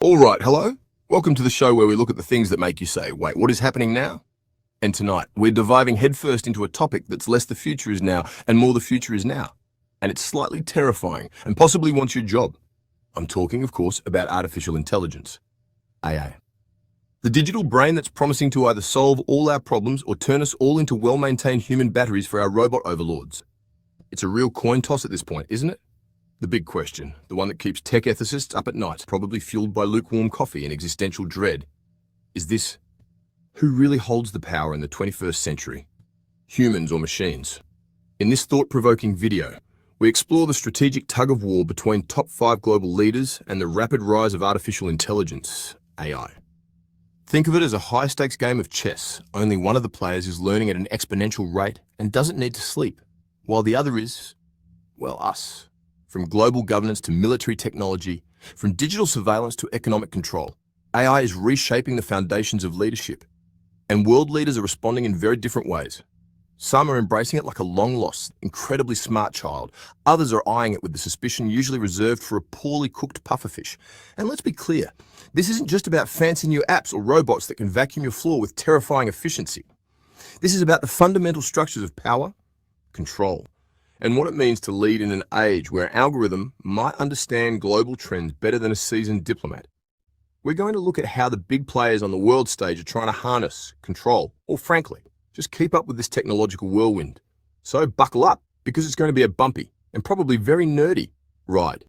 Alright, hello? Welcome to the show where we look at the things that make you say, wait, what is happening now? And tonight, we're diving headfirst into a topic that's less the future is now and more the future is now. And it's slightly terrifying and possibly wants your job. I'm talking, of course, about artificial intelligence, AI. The digital brain that's promising to either solve all our problems or turn us all into well-maintained human batteries for our robot overlords. It's a real coin toss at this point, isn't it? The big question, the one that keeps tech ethicists up at night, probably fueled by lukewarm coffee and existential dread, is this: who really holds the power in the 21st century? Humans or machines? In this thought-provoking video, we explore the strategic tug-of-war between top 5 global leaders and the rapid rise of artificial intelligence, AI. Think of it as a high-stakes game of chess. Only one of the players is learning at an exponential rate and doesn't need to sleep, while the other is, well, us. From global governance to military technology, from digital surveillance to economic control, AI is reshaping the foundations of leadership. And world leaders are responding in very different ways. Some are embracing it like a long-lost, incredibly smart child. Others are eyeing it with the suspicion usually reserved for a poorly cooked pufferfish. And let's be clear, this isn't just about fancy new apps or robots that can vacuum your floor with terrifying efficiency. This is about the fundamental structures of power, control, and what it means to lead in an age where an algorithm might understand global trends better than a seasoned diplomat. We're going to look at how the big players on the world stage are trying to harness, control, or frankly, just keep up with this technological whirlwind. So buckle up, because it's going to be a bumpy and probably very nerdy ride.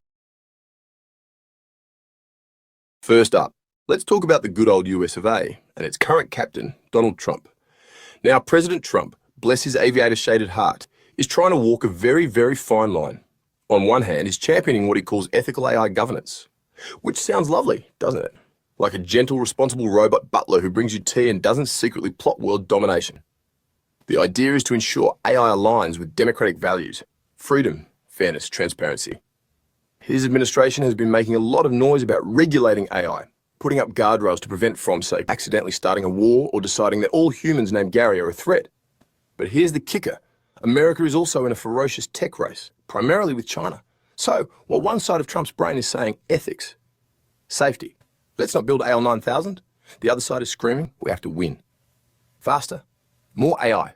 First up, let's talk about the good old US of A and its current captain, Donald Trump. Now, President Trump, bless his aviator-shaded heart, is trying to walk a very, very fine line. On one hand, he's championing what he calls ethical AI governance, which sounds lovely, doesn't it? Like a gentle, responsible robot butler who brings you tea and doesn't secretly plot world domination. The idea is to ensure AI aligns with democratic values, freedom, fairness, transparency. His administration has been making a lot of noise about regulating AI, putting up guardrails to prevent from, say, accidentally starting a war or deciding that all humans named Gary are a threat. But here's the kicker. America is also in a ferocious tech race, primarily with China. So, while one side of Trump's brain is saying ethics, safety, let's not build AL 9000, the other side is screaming, we have to win. Faster, more AI,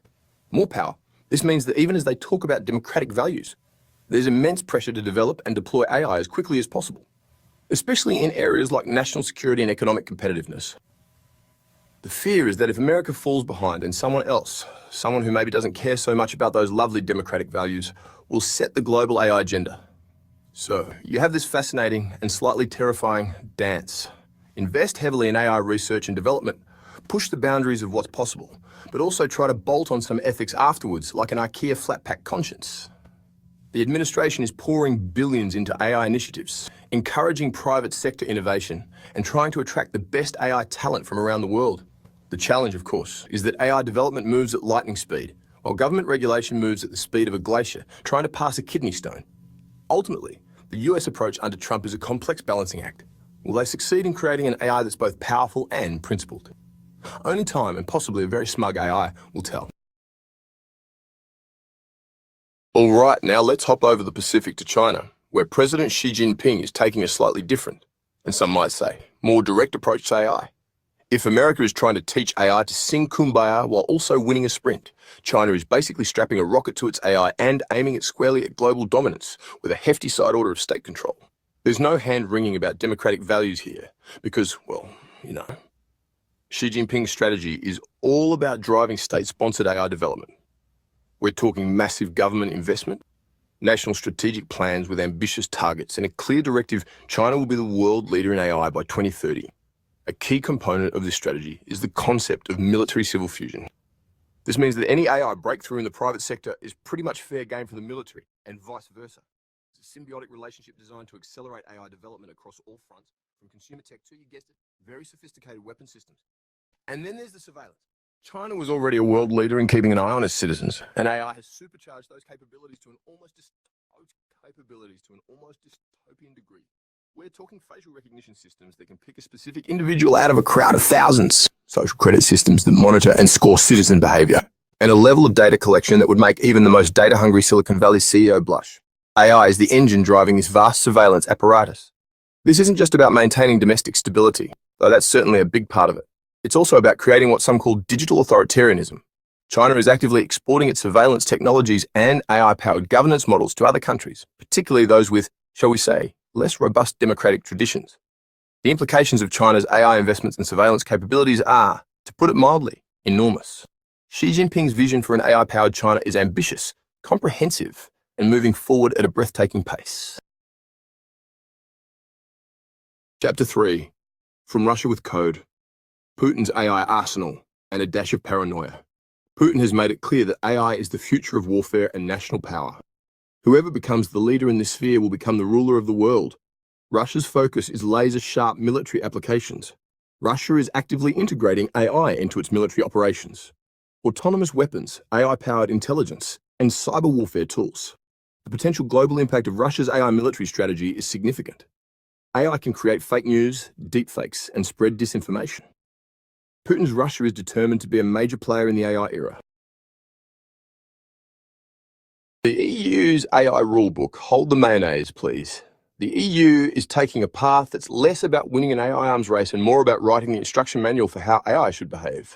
more power. This means that even as they talk about democratic values, there's immense pressure to develop and deploy AI as quickly as possible, especially in areas like national security and economic competitiveness. The fear is that if America falls behind and someone else, someone who maybe doesn't care so much about those lovely democratic values, will set the global AI agenda. So, you have this fascinating and slightly terrifying dance. Invest heavily in AI research and development, push the boundaries of what's possible, but also try to bolt on some ethics afterwards, like an IKEA flat-pack conscience. The administration is pouring billions into AI initiatives, encouraging private sector innovation, and trying to attract the best AI talent from around the world. The challenge, of course, is that AI development moves at lightning speed, while government regulation moves at the speed of a glacier, trying to pass a kidney stone. Ultimately, the US approach under Trump is a complex balancing act. Will they succeed in creating an AI that's both powerful and principled? Only time, and possibly a very smug AI, will tell. All right, now let's hop over the Pacific to China, where President Xi Jinping is taking a slightly different, and some might say, more direct approach to AI. If America is trying to teach AI to sing Kumbaya while also winning a sprint, China is basically strapping a rocket to its AI and aiming it squarely at global dominance with a hefty side order of state control. There's no hand-wringing about democratic values here because, well, Xi Jinping's strategy is all about driving state-sponsored AI development. We're talking massive government investment, national strategic plans with ambitious targets, and a clear directive China will be the world leader in AI by 2030. A key component of this strategy is the concept of military-civil fusion. This means that any AI breakthrough in the private sector is pretty much fair game for the military, and vice versa. It's a symbiotic relationship designed to accelerate AI development across all fronts, from consumer tech to, you guessed it, very sophisticated weapon systems. And then there's the surveillance. China was already a world leader in keeping an eye on its citizens, and AI has supercharged those capabilities to an almost dystopian degree. We're talking facial recognition systems that can pick a specific individual out of a crowd of thousands, social credit systems that monitor and score citizen behavior, and a level of data collection that would make even the most data-hungry Silicon Valley CEO blush. AI is the engine driving this vast surveillance apparatus. This isn't just about maintaining domestic stability, though that's certainly a big part of it. It's also about creating what some call digital authoritarianism. China is actively exporting its surveillance technologies and AI-powered governance models to other countries, particularly those with, shall we say, less robust democratic traditions. The implications of China's AI investments and surveillance capabilities are, to put it mildly, enormous. Xi Jinping's vision for an AI-powered China is ambitious, comprehensive, and moving forward at a breathtaking pace. Chapter 3. From Russia with Code. Putin's AI arsenal and a dash of paranoia. Putin has made it clear that AI is the future of warfare and national power. Whoever becomes the leader in this sphere will become the ruler of the world. Russia's focus is laser-sharp military applications. Russia is actively integrating AI into its military operations. Autonomous weapons, AI-powered intelligence, and cyber warfare tools. The potential global impact of Russia's AI military strategy is significant. AI can create fake news, deepfakes, and spread disinformation. Putin's Russia is determined to be a major player in the AI era. The EU's AI rulebook. Hold the mayonnaise, please. The EU is taking a path that's less about winning an AI arms race and more about writing the instruction manual for how AI should behave.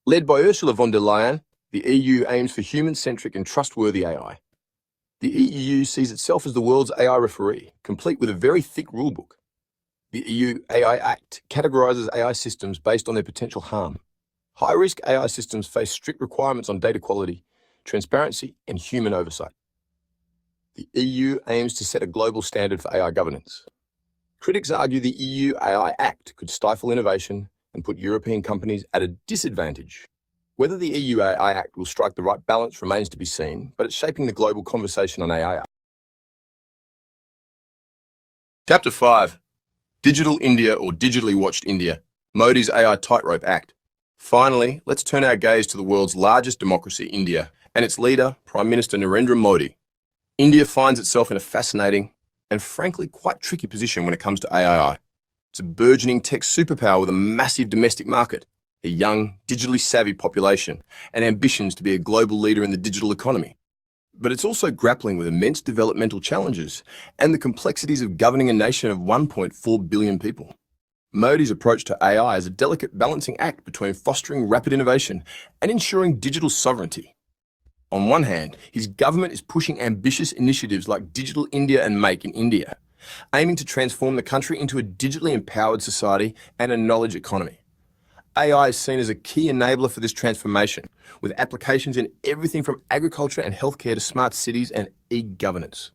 Led by Ursula von der Leyen, the EU aims for human-centric and trustworthy AI. The EU sees itself as the world's AI referee, complete with a very thick rulebook. The EU AI Act categorizes AI systems based on their potential harm. High-risk AI systems face strict requirements on data quality, transparency, and human oversight. The EU aims to set a global standard for AI governance. Critics argue the EU AI Act could stifle innovation and put European companies at a disadvantage. Whether the EU AI Act will strike the right balance remains to be seen, but it's shaping the global conversation on AI. Chapter 5. Digital India or Digitally Watched India, Modi's AI Tightrope Act. Finally, let's turn our gaze to the world's largest democracy, India, and its leader, Prime Minister Narendra Modi. India finds itself in a fascinating and frankly quite tricky position when it comes to AI. It's a burgeoning tech superpower with a massive domestic market, a young, digitally savvy population, and ambitions to be a global leader in the digital economy. But it's also grappling with immense developmental challenges and the complexities of governing a nation of 1.4 billion people. Modi's approach to AI is a delicate balancing act between fostering rapid innovation and ensuring digital sovereignty. On one hand, his government is pushing ambitious initiatives like Digital India and Make in India, aiming to transform the country into a digitally empowered society and a knowledge economy. AI is seen as a key enabler for this transformation, with applications in everything from agriculture and healthcare to smart cities and e-governance.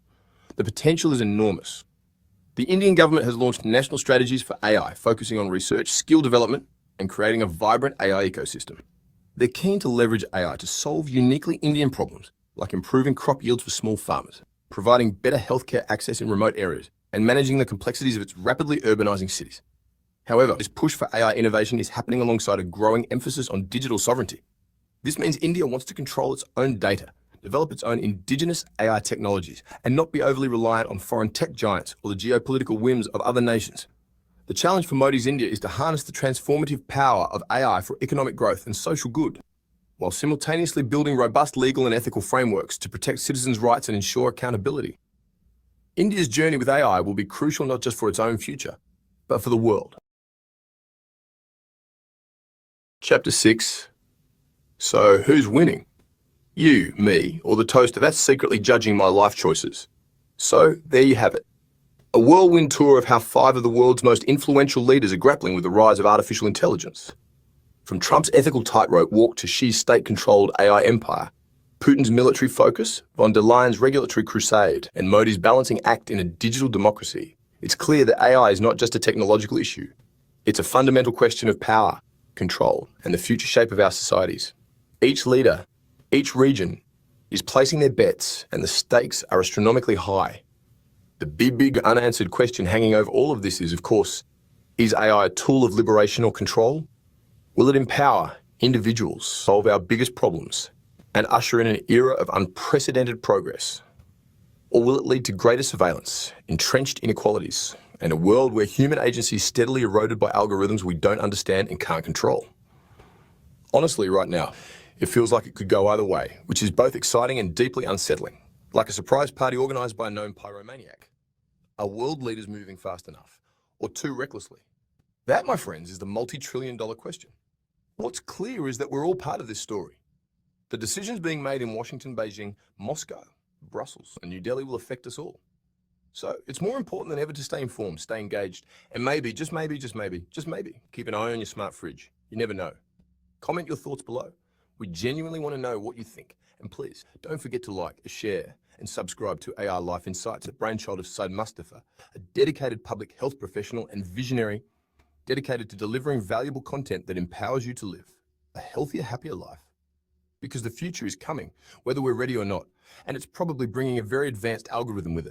The potential is enormous. The Indian government has launched national strategies for AI, focusing on research, skill development, and creating a vibrant AI ecosystem. They're keen to leverage AI to solve uniquely Indian problems, like improving crop yields for small farmers, providing better healthcare access in remote areas, and managing the complexities of its rapidly urbanizing cities. However, this push for AI innovation is happening alongside a growing emphasis on digital sovereignty. This means India wants to control its own data, develop its own indigenous AI technologies, and not be overly reliant on foreign tech giants or the geopolitical whims of other nations. The challenge for Modi's India is to harness the transformative power of AI for economic growth and social good, while simultaneously building robust legal and ethical frameworks to protect citizens' rights and ensure accountability. India's journey with AI will be crucial not just for its own future, but for the world. Chapter 6. So, who's winning? You, me, or the toaster that's secretly judging my life choices. So, there you have it. A whirlwind tour of how 5 of the world's most influential leaders are grappling with the rise of artificial intelligence. From Trump's ethical tightrope walk to Xi's state-controlled AI empire, Putin's military focus, von der Leyen's regulatory crusade, and Modi's balancing act in a digital democracy, it's clear that AI is not just a technological issue. It's a fundamental question of power, control, and the future shape of our societies. Each leader, each region, is placing their bets, and the stakes are astronomically high. The big unanswered question hanging over all of this is, of course, is AI a tool of liberation or control? Will it empower individuals, solve our biggest problems, and usher in an era of unprecedented progress? Or will it lead to greater surveillance, entrenched inequalities, and a world where human agency is steadily eroded by algorithms we don't understand and can't control? Honestly, right now, it feels like it could go either way, which is both exciting and deeply unsettling, like a surprise party organised by a known pyromaniac. Are world leaders moving fast enough? or too recklessly? That, my friends, is the multi-trillion-dollar question. What's clear is that we're all part of this story. The decisions being made in Washington, Beijing, Moscow, Brussels, and New Delhi will affect us all. So it's more important than ever to stay informed, stay engaged, and maybe, just maybe, keep an eye on your smart fridge. You never know. Comment your thoughts below. We genuinely want to know what you think. And please, don't forget to like, share, and subscribe to AR Life Insights, a brainchild of Said Mustafa, a dedicated public health professional and visionary dedicated to delivering valuable content that empowers you to live a healthier, happier life. Because the future is coming, whether we're ready or not, and it's probably bringing a very advanced algorithm with it.